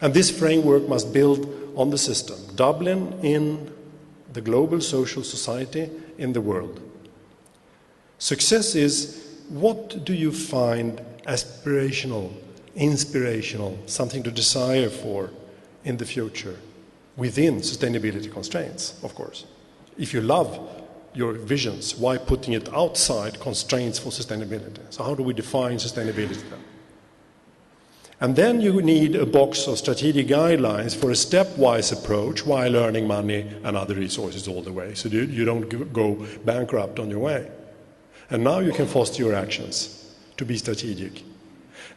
And this framework must build on the system. Dublin in the global social society in the world. Success is, what do you find aspirational, inspirational, something to desire for in the future, within sustainability constraints, of course. If you love your visions, why putting it outside constraints for sustainability? So how do we define sustainability then? And then you need a box of strategic guidelines for a stepwise approach while earning money and other resources all the way, so you don't go bankrupt on your way. And now you can foster your actions to be strategic.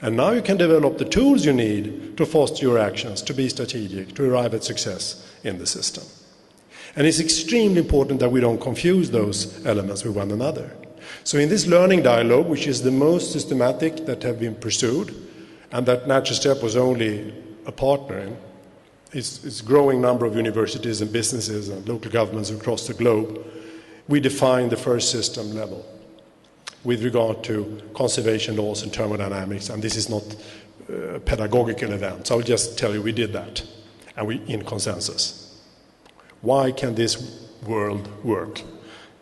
And now you can develop the tools you need to foster your actions, to be strategic, to arrive at success in the system. And it's extremely important that we don't confuse those elements with one another. So in this learning dialogue, which is the most systematic that have been pursued, and that Natural Step was only a partner in, it's a growing number of universities and businesses and local governments across the globe, we define the first system level with regard to conservation laws and thermodynamics, and this is not a pedagogical event, so I'll just tell you we did that, and we in consensus. Why can this world work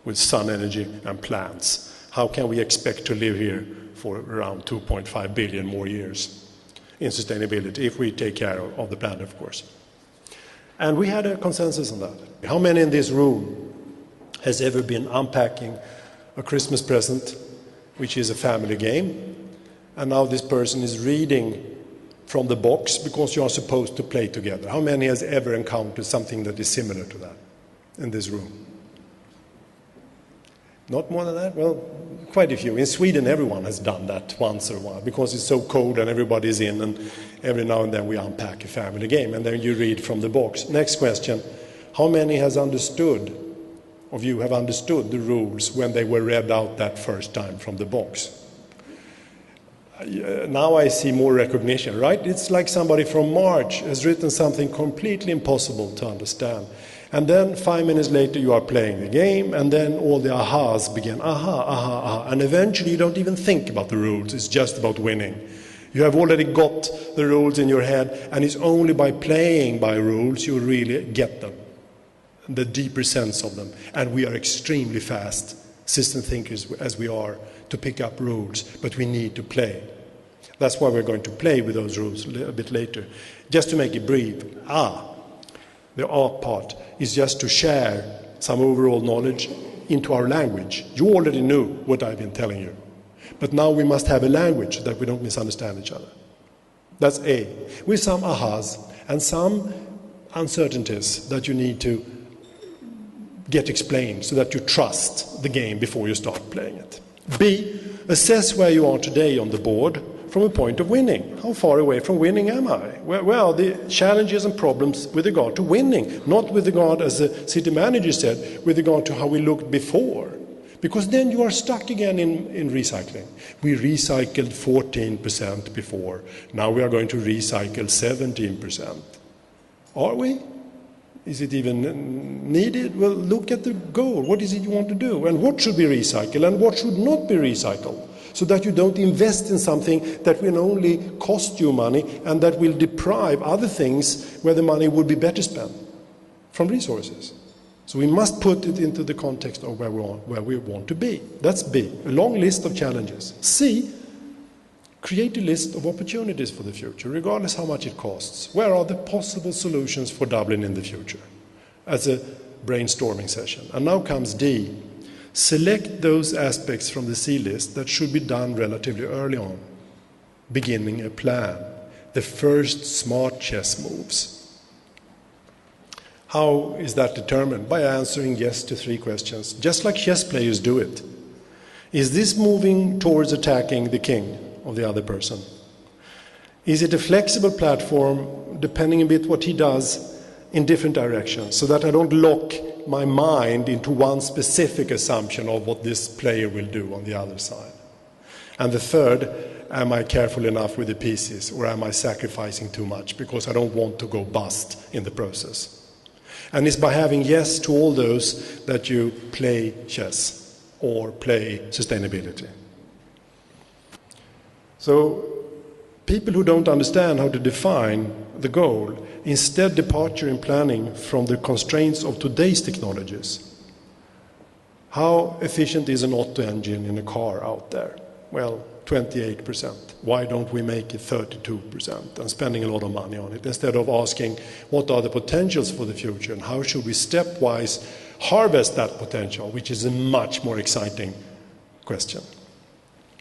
with sun energy and plants? How can we expect to live here for around 2.5 billion more years in sustainability, if we take care of the planet, of course? And we had a consensus on that. How many in this room has ever been unpacking a Christmas present, which is a family game, and now this person is reading from the box because you are supposed to play together? How many has ever encountered something that is similar to that in this room? Not more than that? Well, quite a few. In Sweden, everyone has done that once in a while because it's so cold and everybody's in, and every now and then we unpack a family game, and then you read from the box. Next question. How many has understood, of you have understood the rules when they were read out that first time from the box? Now I see more recognition, right? It's like somebody from March has written something completely impossible to understand. And then 5 minutes later you are playing the game, and then all the ahas begin. Aha, aha, aha. And eventually you don't even think about the rules. It's just about winning. You have already got the rules in your head, and it's only by playing by rules you really get them, the deeper sense of them. And we are extremely fast, system thinkers as we are, to pick up rules, but we need to play. That's why we're going to play with those rules a bit later. Just to make it brief, the art part is just to share some overall knowledge into our language. You already knew what I've been telling you, but now we must have a language that we don't misunderstand each other. That's A, with some ahas and some uncertainties that you need to get explained so that you trust the game before you start playing it. B, assess where you are today on the board from a point of winning. How far away from winning am I? Where are the challenges and problems with regard to winning? Not with regard, as the city manager said, with regard to how we looked before. Because then you are stuck again in recycling. We recycled 14% before. Now we are going to recycle 17%. Are we? Is it even needed? Well, look at the goal. What is it you want to do? And what should be recycled and what should not be recycled? So that you don't invest in something that will only cost you money and that will deprive other things where the money would be better spent from resources. So we must put it into the context of where we want to be. That's B, a long list of challenges. C, create a list of opportunities for the future, regardless how much it costs. Where are the possible solutions for Dublin in the future? As a brainstorming session. And now comes D. Select those aspects from the C list that should be done relatively early on. Beginning a plan. The first smart chess moves. How is that determined? By answering yes to 3 questions, just like chess players do it. Is this moving towards attacking the king of the other person? Is it a flexible platform, depending a bit what he does in different directions, so that I don't lock my mind into one specific assumption of what this player will do on the other side? And the third, am I careful enough with the pieces, or am I sacrificing too much because I don't want to go bust in the process? And it's by having yes to all those that you play chess or play sustainability. So people who don't understand how to define the goal instead departure in planning from the constraints of today's technologies. How efficient is an auto engine in a car out there? Well, 28%. Why don't we make it 32% and spending a lot of money on it instead of asking what are the potentials for the future and how should we stepwise harvest that potential, which is a much more exciting question.